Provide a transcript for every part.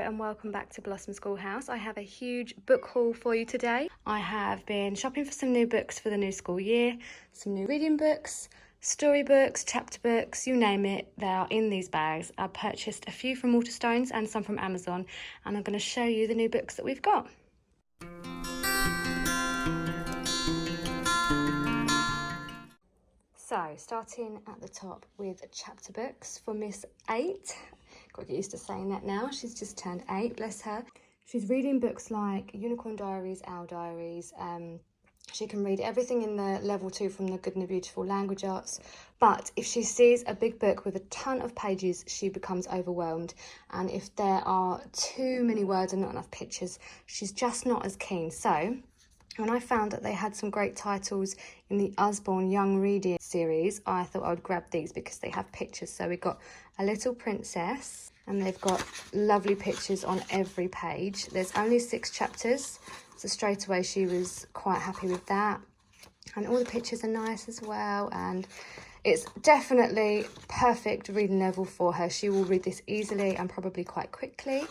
and welcome back to Blossom Schoolhouse. I have a huge book haul for you today. I have been shopping for some new books for the new school year, some new reading books, storybooks, chapter books, you name it, they are in these bags. I purchased a few from Waterstones and some from Amazon, and I'm going to show you the new books that we've got. So, starting at the top with chapter books for Miss 8. Got to get used to saying that now. She's just turned 8, bless her. She's reading books like Unicorn Diaries, Owl Diaries. She can read everything in the level 2 from the Good and the Beautiful language arts. But if she sees a big book with a ton of pages, she becomes overwhelmed. And if there are too many words and not enough pictures, she's just not as keen. So when I found that they had some great titles in the Usborne Young Reading series, I thought I would grab these because they have pictures. So we got A Little Princess, and they've got lovely pictures on every page. There's only 6 chapters, so straight away she was quite happy with that. And all the pictures are nice as well, and it's definitely perfect reading level for her. She will read this easily and probably quite quickly.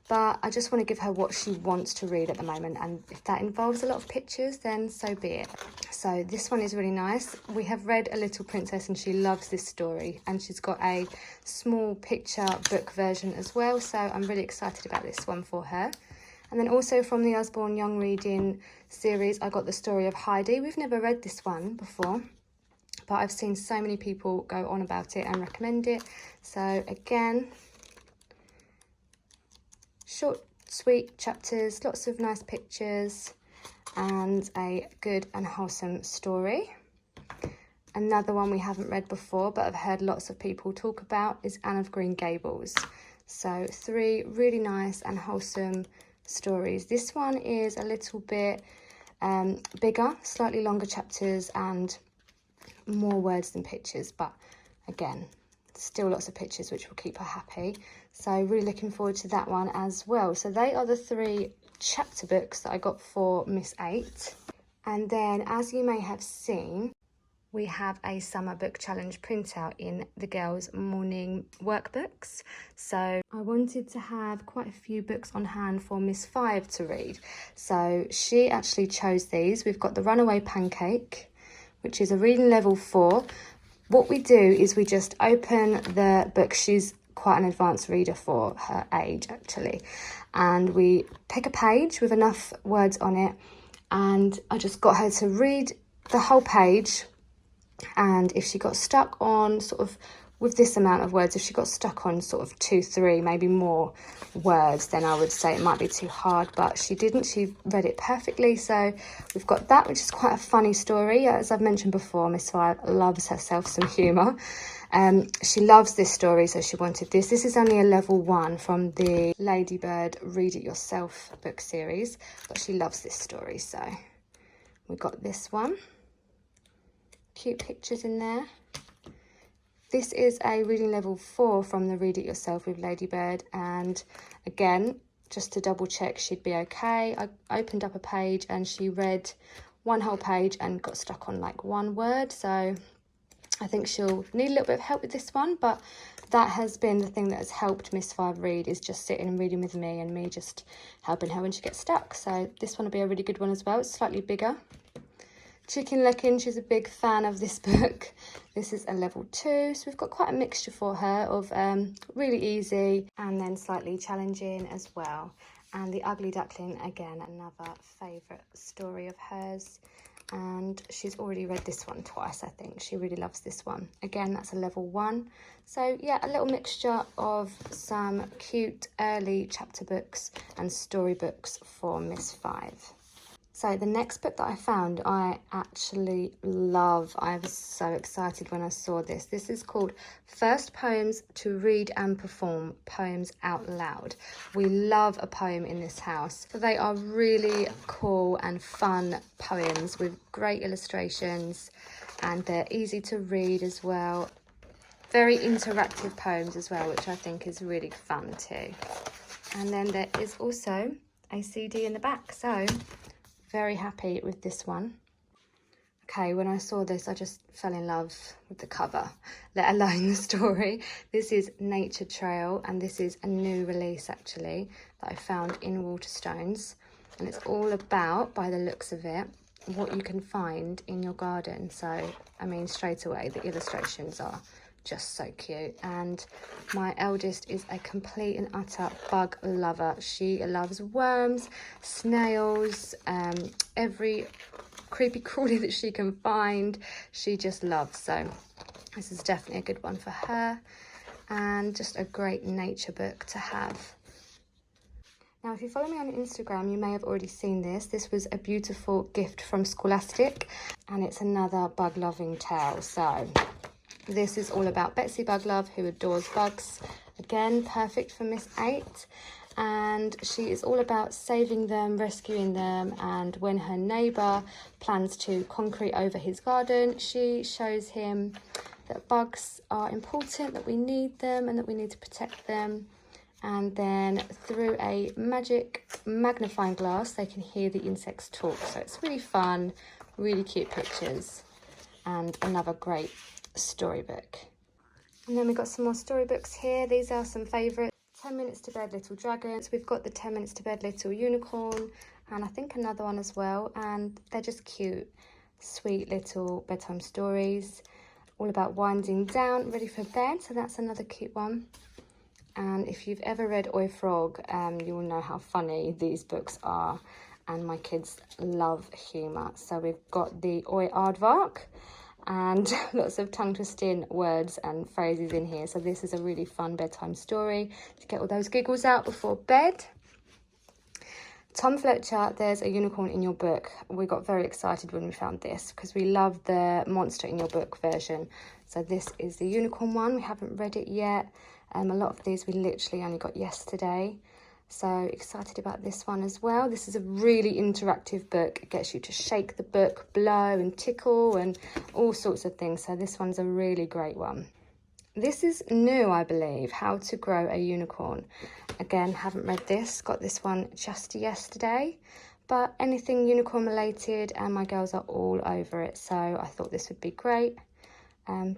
But I just want to give her what she wants to read at the moment, and if that involves a lot of pictures, then so be it. So this one is really nice. We have read A Little Princess and she loves this story, and she's got a small picture book version as well, so I'm really excited about this one for her. And then also from the Usborne Young Reading series, I got the story of Heidi. We've never read this one before, but I've seen so many people go on about it and recommend it. So again, short, sweet chapters, lots of nice pictures, and a good and wholesome story. Another one we haven't read before, but I've heard lots of people talk about, is Anne of Green Gables. So 3 really nice and wholesome stories. This one is a little bit bigger, slightly longer chapters and more words than pictures, but again, still lots of pictures which will keep her happy. So really looking forward to that one as well. So they are the 3 chapter books that I got for Miss 8. And then, as you may have seen, we have a summer book challenge printout in the girls' morning workbooks. So I wanted to have quite a few books on hand for Miss 5 to read. So she actually chose these. We've got The Runaway Pancake, which is a reading level 4. What we do is we just open the book. She's quite an advanced reader for her age, actually. And we pick a page with enough words on it. And I just got her to read the whole page. And if she got stuck on sort of, with this amount of words, if she got stuck on sort of 2, 3, maybe more words, then I would say it might be too hard, but she didn't. She read it perfectly. So we've got that, which is quite a funny story. As I've mentioned before, Miss 5 loves herself some humour. She loves this story, so she wanted this. This is only a level 1 from the Ladybird Read It Yourself book series, but she loves this story, so we got this one. Cute pictures in there. This is a reading level 4 from the Read It Yourself with Ladybird, and again, just to double check she'd be okay, I opened up a page and she read one whole page and got stuck on like 1 word, so I think she'll need a little bit of help with this one, but that has been the thing that has helped Miss 5 read, is just sitting and reading with me and me just helping her when she gets stuck. So this one will be a really good one as well. It's slightly bigger. Chicken Lickin', she's a big fan of this book. This is a level 2, so we've got quite a mixture for her of really easy and then slightly challenging as well. And The Ugly Duckling, again, another favourite story of hers. And she's already read this one twice, I think. She really loves this one. Again, that's a level 1. So yeah, a little mixture of some cute early chapter books and storybooks for Miss 5. So the next book that I found, I actually love. I was so excited when I saw this. This is called First Poems to Read and Perform, Poems Out Loud. We love a poem in this house. So they are really cool and fun poems with great illustrations, and they're easy to read as well. Very interactive poems as well, which I think is really fun too. And then there is also a CD in the back, so very happy with this one. Okay, when I saw this, I just fell in love with the cover, let alone the story. This is Nature Trail, and this is a new release actually that I found in Waterstones. And it's all about, by the looks of it, what you can find in your garden. So, I mean, straight away, the illustrations are just so cute. And my eldest is a complete and utter bug lover. She loves worms, snails, every creepy crawly that she can find, she just loves. So this is definitely a good one for her, and just a great nature book to have. Now, if you follow me on Instagram, you may have already seen this. This was a beautiful gift from Scholastic, and it's another bug-loving tale. So this is all about Betsy Buglove, who adores bugs. Again, perfect for Miss 8. And she is all about saving them, rescuing them, and when her neighbour plans to concrete over his garden, she shows him that bugs are important, that we need them, and that we need to protect them. And then through a magic magnifying glass, they can hear the insects talk. So it's really fun, really cute pictures, and another great storybook. And then we've got some more storybooks here. These are some favourites. 10 Minutes to Bed Little Dragons. We've got the 10 Minutes to Bed Little Unicorn, and I think another one as well. And they're just cute, sweet little bedtime stories, all about winding down, ready for bed. So that's another cute one. And if you've ever read Oi Frog, you will know how funny these books are. And my kids love humour. So we've got the Oi Aardvark, and lots of tongue-twisting words and phrases in here. So this is a really fun bedtime story to get all those giggles out before bed. Tom Fletcher, There's a Unicorn in Your Book. We got very excited when we found this because we love the Monster in Your Book version. So this is the unicorn one. We haven't read it yet. A lot of these we literally only got yesterday. So excited about this one as well. This is a really interactive book. It gets you to shake the book, blow and tickle and all sorts of things. So this one's a really great one. This is new, I believe, How to Grow a Unicorn. Again, haven't read this. Got this one just yesterday. But anything unicorn related, and my girls are all over it. So I thought this would be great.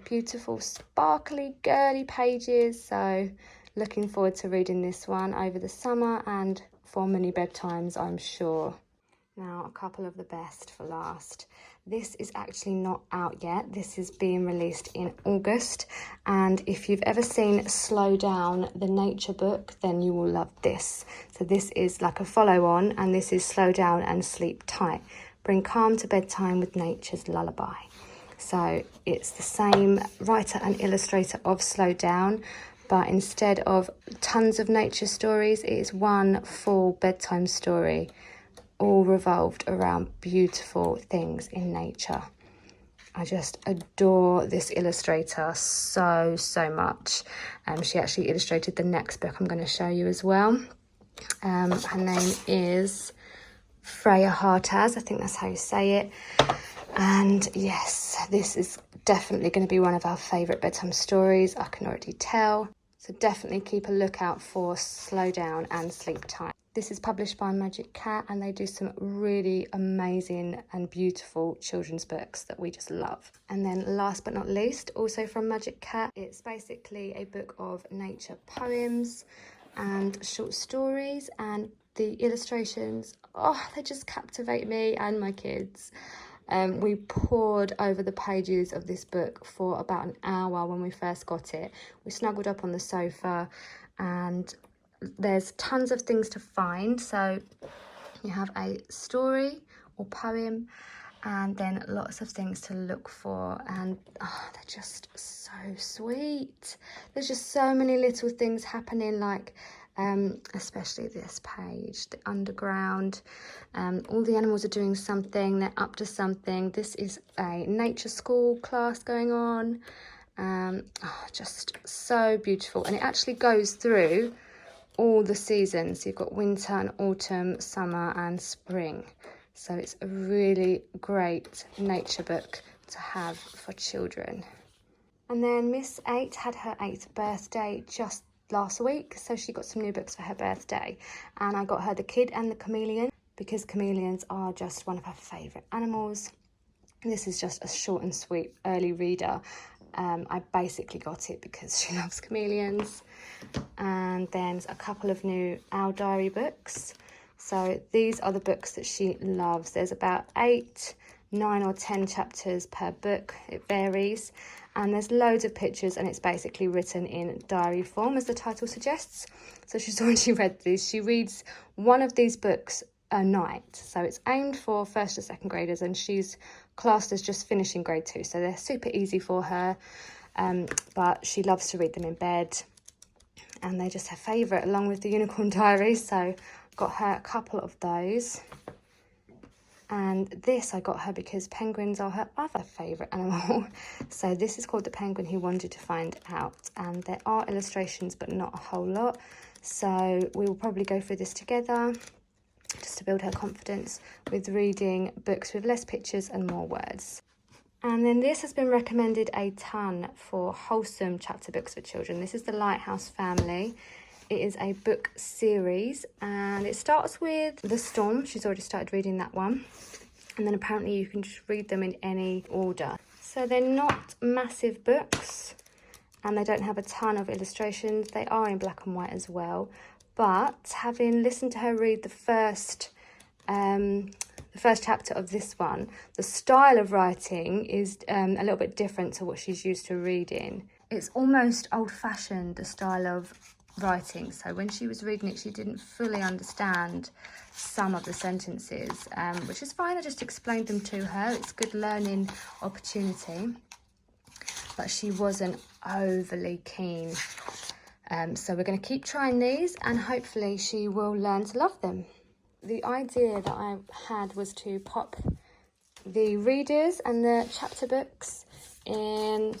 Beautiful, sparkly, girly pages. So looking forward to reading this one over the summer and for many bedtimes, I'm sure. Now, a couple of the best for last. This is actually not out yet. This is being released in August. And if you've ever seen Slow Down, the nature book, then you will love this. So this is like a follow-on, and this is Slow Down and Sleep Tight. Bring calm to bedtime with nature's lullaby. So it's the same writer and illustrator of Slow Down, but instead of tons of nature stories, it is one full bedtime story, all revolved around beautiful things in nature. I just adore this illustrator so much. She actually illustrated the next book I'm going to show you as well. Her name is Freya Hartaz, I think that's how you say it. And yes, this is definitely going to be one of our favourite bedtime stories, I can already tell. So definitely keep a lookout for Slow Down and Sleep Tight. This is published by Magic Cat, and they do some really amazing and beautiful children's books that we just love. And then last but not least, also from Magic Cat, it's basically a book of nature poems and short stories, and the illustrations, oh, they just captivate me and my kids. We pored over the pages of this book for about an hour when we first got it. We snuggled up on the sofa, and there's tons of things to find. So you have a story or poem, and then lots of things to look for, and they're just so sweet. There's just so many little things happening, like especially this page, the underground. All the animals are doing something, they're up to something. This is a nature school class going on. Just so beautiful, and it actually goes through all the seasons. You've got winter and autumn, summer and spring. So it's a really great nature book to have for children. And then Miss 8 had her 8th birthday just last week, so she got some new books for her birthday, and I got her The Kid and the Chameleon, because chameleons are just one of her favourite animals. This is just a short and sweet early reader. I basically got it because she loves chameleons. And then a couple of new Our Diary books. So these are the books that she loves. There's about 8, 9 or 10 chapters per book. It varies. And there's loads of pictures, and it's basically written in diary form, as the title suggests. So she's already read these. She reads one of these books a night. So it's aimed for 1st to 2nd graders, and she's classed as just finishing grade 2. So they're super easy for her, but she loves to read them in bed. And they're just her favourite, along with the Unicorn Diary. So got her a couple of those. And this I got her because penguins are her other favourite animal. So this is called The Penguin Who Wanted to Find Out. And there are illustrations, but not a whole lot. So we will probably go through this together, just to build her confidence with reading books with less pictures and more words. And then this has been recommended a ton for wholesome chapter books for children. This is the Lighthouse Family. It is a book series, and it starts with The Storm. She's already started reading that one. And then apparently you can just read them in any order. So they're not massive books, and they don't have a ton of illustrations. They are in black and white as well. But having listened to her read the first chapter of this one, the style of writing is a little bit different to what she's used to reading. It's almost old-fashioned, the style of writing. So when she was reading it, she didn't fully understand some of the sentences, which is fine. I just explained them to her. It's a good learning opportunity. But she wasn't overly keen. So we're going to keep trying these, and hopefully she will learn to love them. The idea that I had was to pop the readers and the chapter books in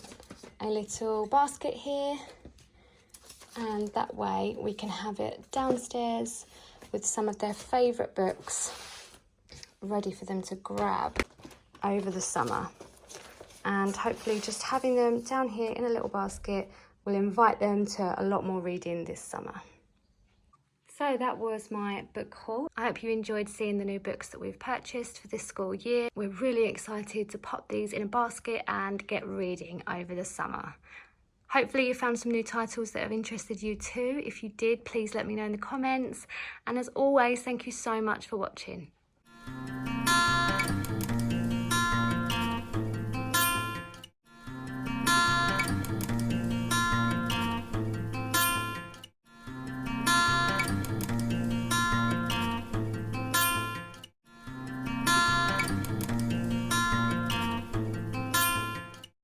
a little basket here, and that way we can have it downstairs with some of their favourite books ready for them to grab over the summer. And hopefully just having them down here in a little basket will invite them to a lot more reading this summer. So that was my book haul. I hope you enjoyed seeing the new books that we've purchased for this school year. We're really excited to pop these in a basket and get reading over the summer. Hopefully you found some new titles that have interested you too. If you did, please let me know in the comments. And as always, thank you so much for watching.